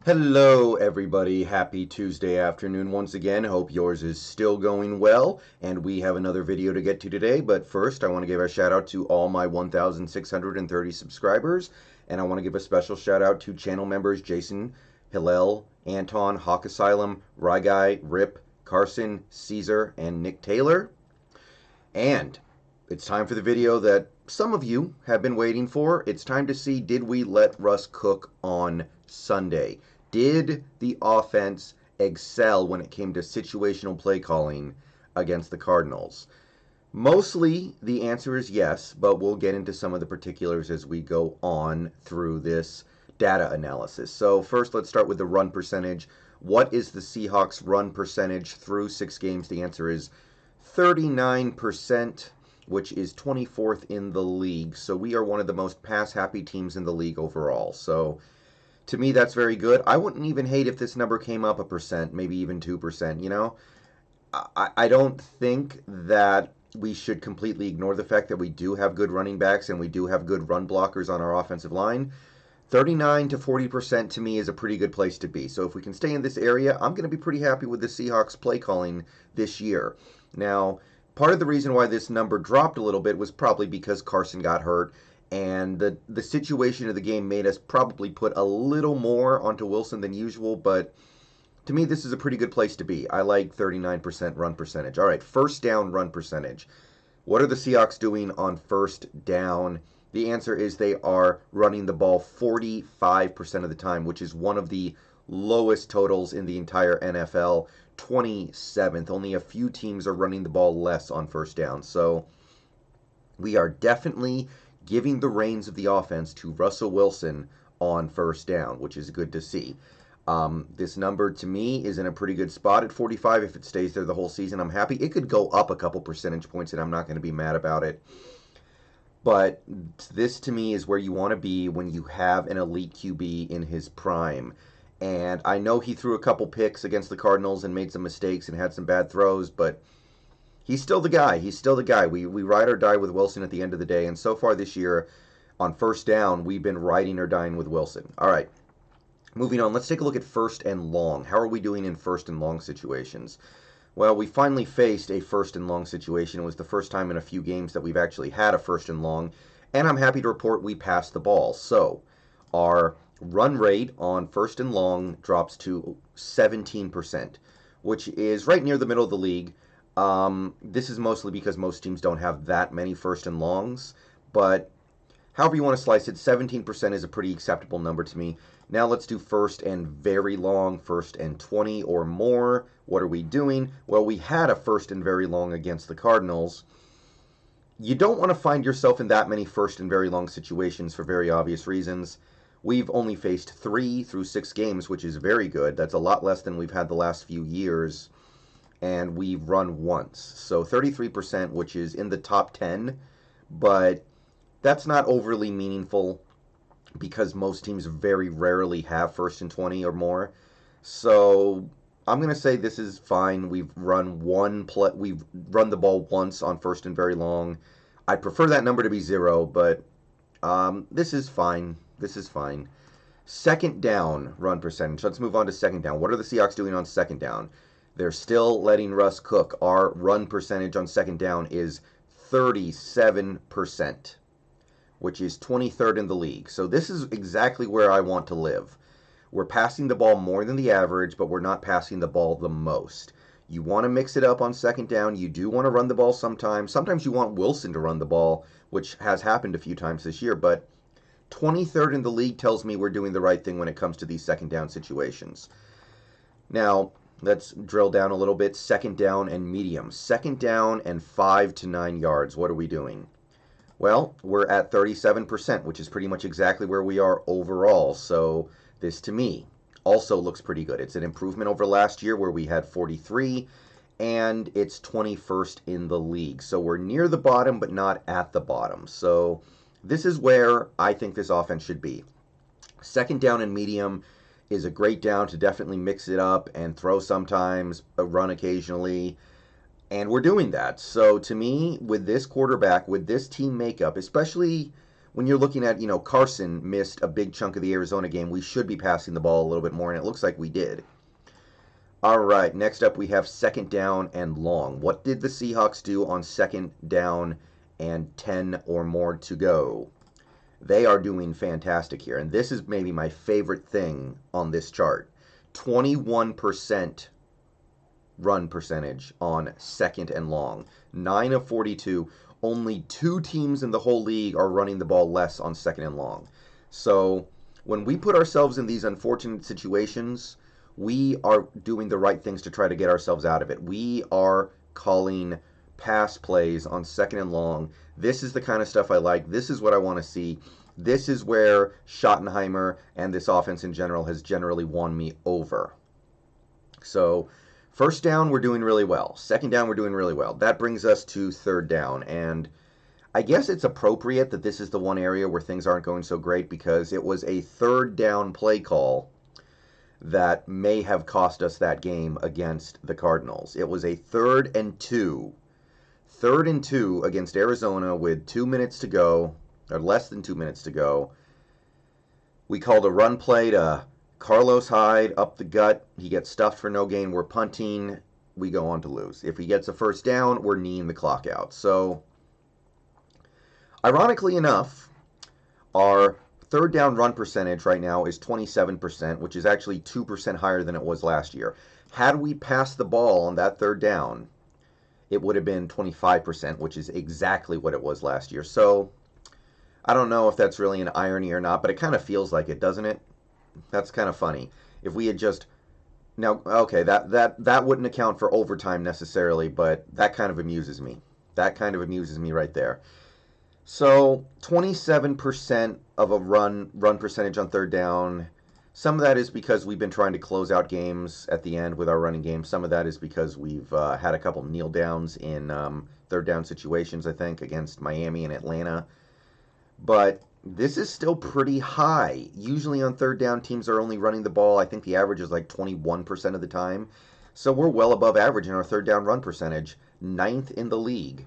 Hello, everybody. Happy Tuesday afternoon once again. Hope yours is still going well. And we have another video to get to today. But first, I want to give a shout out to all my 1,630 subscribers. And I want to give a special shout out to channel members Jason, Hillel, Anton, HaWKxXAsYLuM, Ryguy, Rip, Carson, Caesar, and Nick Taylor. And it's time for the video that some of you have been waiting for. It's time to see, did we let Russ cook on Sunday? Did the offense excel when it came to situational play calling against the Cardinals? Mostly the answer is yes, but we'll get into some of the particulars as we go on through this data analysis. So first, let's start with the run percentage. What is the Seahawks run percentage through 6 games? The answer is 39%, which is 24th in the league. So we are one of the most pass-happy teams in the league overall. So to me, that's very good. I wouldn't even hate if this number came up a percent, maybe even 2%, you know? I don't think that we should completely ignore the fact that we do have good running backs and we do have good run blockers on our offensive line. 39 to 40% to me is a pretty good place to be. So if we can stay in this area, I'm going to be pretty happy with the Seahawks play calling this year. Now, part of the reason why this number dropped a little bit was probably because Carson got hurt, and the situation of the game made us probably put a little more onto Wilson than usual, but to me, this is a pretty good place to be. I like 39% run percentage. All right, first down run percentage. What are the Seahawks doing on first down? The answer is they are running the ball 45% of the time, which is one of the lowest totals in the entire NFL. 27th. Only a few teams are running the ball less on first down. So we are definitely giving the reins of the offense to Russell Wilson on first down, which is good to see. This number to me is in a pretty good spot at 45. If it stays there the whole season, I'm happy. It could go up a couple percentage points, and I'm not going to be mad about it. But this to me is where you want to be when you have an elite QB in his prime. And I know he threw a couple picks against the Cardinals and made some mistakes and had some bad throws, but he's still the guy. He's still the guy. We ride or die with Wilson at the end of the day. And so far this year, on first down, we've been riding or dying with Wilson. All right. Moving on, let's take a look at first and long. How are we doing in first and long situations? Well, we finally faced a first and long situation. It was the first time in a few games that we've actually had a first and long. And I'm happy to report we passed the ball. So our run rate on first and long drops to 17%, which is right near the middle of the league. This is mostly because most teams don't have that many first and longs, but however you want to slice it, 17% is a pretty acceptable number to me. Now let's do first and very long, first and 20 or more. What are we doing? Well, we had a first and very long against the Cardinals. You don't want to find yourself in that many first and very long situations for very obvious reasons. We've only faced 3 through 6 games, which is very good. That's a lot less than we've had the last few years. And we've run once. So 33%, which is in the top 10. But that's not overly meaningful because most teams very rarely have first and 20 or more. So I'm going to say this is fine. We've run the ball once on first and very long. I'd prefer that number to be 0, but this is fine. This is fine. Second down run percentage. Let's move on to second down. What are the Seahawks doing on second down? They're still letting Russ cook. Our run percentage on second down is 37%, which is 23rd in the league. So this is exactly where I want to live. We're passing the ball more than the average, but we're not passing the ball the most. You want to mix it up on second down. You do want to run the ball sometimes. Sometimes you want Wilson to run the ball, which has happened a few times this year, but 23rd in the league tells me we're doing the right thing when it comes to these second down situations. Now, let's drill down a little bit. Second down and medium. Second down and 5 to 9 yards. What are we doing? Well, we're at 37%, which is pretty much exactly where we are overall. So this, to me, also looks pretty good. It's an improvement over last year where we had 43, and it's 21st in the league. So we're near the bottom, but not at the bottom. So this is where I think this offense should be. Second down and medium is a great down to definitely mix it up and throw sometimes, run occasionally. And we're doing that. So to me, with this quarterback, with this team makeup, especially when you're looking at, Carson missed a big chunk of the Arizona game, we should be passing the ball a little bit more, and it looks like we did. All right, next up we have second down and long. What did the Seahawks do on second down and 10 or more to go? They are doing fantastic here, and this is maybe my favorite thing on this chart. 21% run percentage on second and long. 9 of 42. Only 2 teams in the whole league are running the ball less on second and long. So when we put ourselves in these unfortunate situations, we are doing the right things to try to get ourselves out of it. We are calling pass plays on second and long. This is the kind of stuff I like. This is what I want to see. This is where Schottenheimer and this offense in general has generally won me over. So first down, we're doing really well. Second down, we're doing really well. That brings us to third down. And I guess it's appropriate that this is the one area where things aren't going so great, because it was a third down play call that may have cost us that game against the Cardinals. It was a 3rd and 2. 3rd and 2 against Arizona with 2 minutes to go, or less than 2 minutes to go. We called a run play to Carlos Hyde up the gut. He gets stuffed for no gain. We're punting. We go on to lose. If he gets a first down, we're kneeing the clock out. So, ironically enough, our third down run percentage right now is 27%, which is actually 2% higher than it was last year. Had we passed the ball on that third down, it would have been 25%, which is exactly what it was last year. So, I don't know if that's really an irony or not, but it kind of feels like it, doesn't it? That's kind of funny. If we had just... Now, okay, that wouldn't account for overtime necessarily, but that kind of amuses me. That kind of amuses me right there. So, 27% of a run percentage on third down. Some of that is because we've been trying to close out games at the end with our running game. Some of that is because we've had a couple kneel downs in third down situations, I think, against Miami and Atlanta. But this is still pretty high. Usually on third down, teams are only running the ball. I think the average is like 21% of the time. So we're well above average in our third down run percentage, 9th in the league.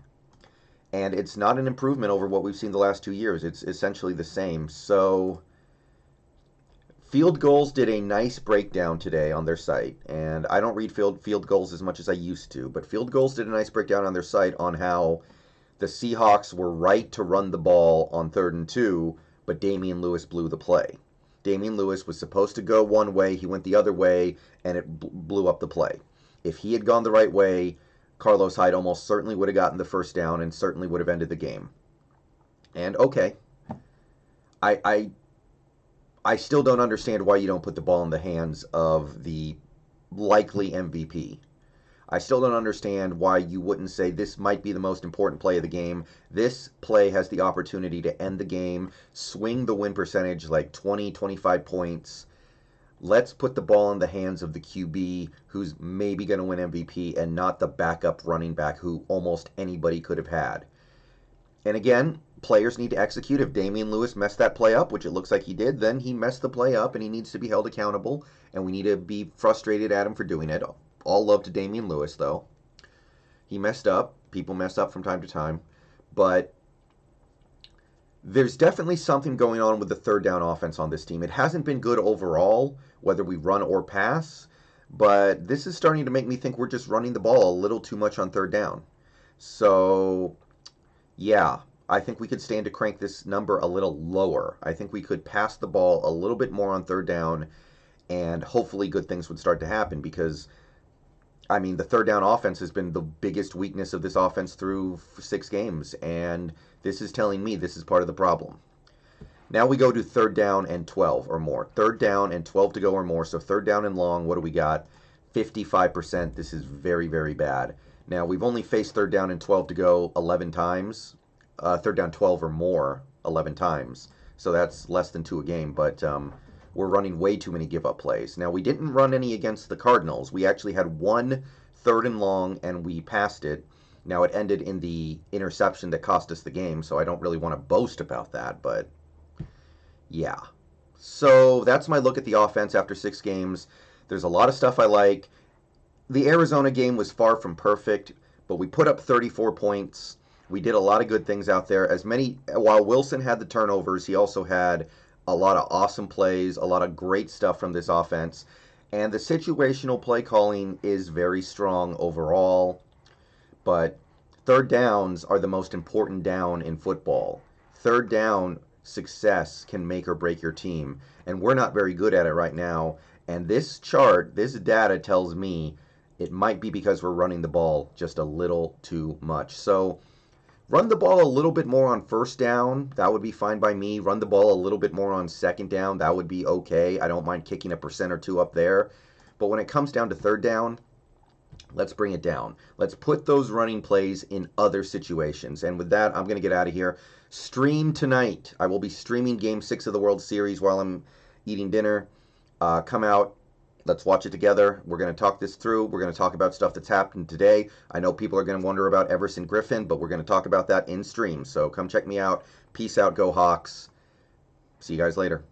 And it's not an improvement over what we've seen the last 2 years. It's essentially the same. So Field Goals did a nice breakdown today on their site. And I don't read Field Goals as much as I used to. But Field Goals did a nice breakdown on their site on how the Seahawks were right to run the ball on 3rd and 2, but Damian Lewis blew the play. Damian Lewis was supposed to go one way, he went the other way, and it blew up the play. If he had gone the right way, Carlos Hyde almost certainly would have gotten the first down and certainly would have ended the game. And okay, I still don't understand why you don't put the ball in the hands of the likely MVP. I still don't understand why you wouldn't say this might be the most important play of the game. This play has the opportunity to end the game, swing the win percentage like 20, 25 points. Let's put the ball in the hands of the QB who's maybe going to win MVP and not the backup running back who almost anybody could have had. And again, players need to execute. If Damian Lewis messed that play up, which it looks like he did, then he messed the play up and he needs to be held accountable, and we need to be frustrated at him for doing it. All love to Damian Lewis, though. He messed up. People mess up from time to time. But there's definitely something going on with the third down offense on this team. It hasn't been good overall, whether we run or pass. But this is starting to make me think we're just running the ball a little too much on third down. So, yeah, I think we could stand to crank this number a little lower. I think we could pass the ball a little bit more on third down, and hopefully good things would start to happen, because I mean, the third down offense has been the biggest weakness of this offense through 6 games, and this is telling me this is part of the problem. Now we go to third down and 12 or more. Third down and 12 to go or more. So third down and long, what do we got? 55%. This is very, very bad. Now, we've only faced third down and 12 to go 11 times. Third down 12 or more 11 times. So that's less than 2 a game, but we're running way too many give-up plays. Now, we didn't run any against the Cardinals. We actually had 1 third and long, and we passed it. Now, it ended in the interception that cost us the game, so I don't really want to boast about that, but yeah. So that's my look at the offense after 6 games. There's a lot of stuff I like. The Arizona game was far from perfect, but we put up 34 points. We did a lot of good things out there. While Wilson had the turnovers, he also had a lot of awesome plays, a lot of great stuff from this offense. And the situational play calling is very strong overall. But third downs are the most important down in football. Third down success can make or break your team. And we're not very good at it right now. And this chart, this data tells me it might be because we're running the ball just a little too much. So run the ball a little bit more on first down. That would be fine by me. Run the ball a little bit more on second down. That would be okay. I don't mind kicking a percent or two up there. But when it comes down to third down, let's bring it down. Let's put those running plays in other situations. And with that, I'm going to get out of here. Stream tonight. I will be streaming Game 6 of the World Series while I'm eating dinner. Come out. Let's watch it together. We're going to talk this through. We're going to talk about stuff that's happened today. I know people are going to wonder about Everson Griffin, but we're going to talk about that in stream. So come check me out. Peace out. Go Hawks. See you guys later.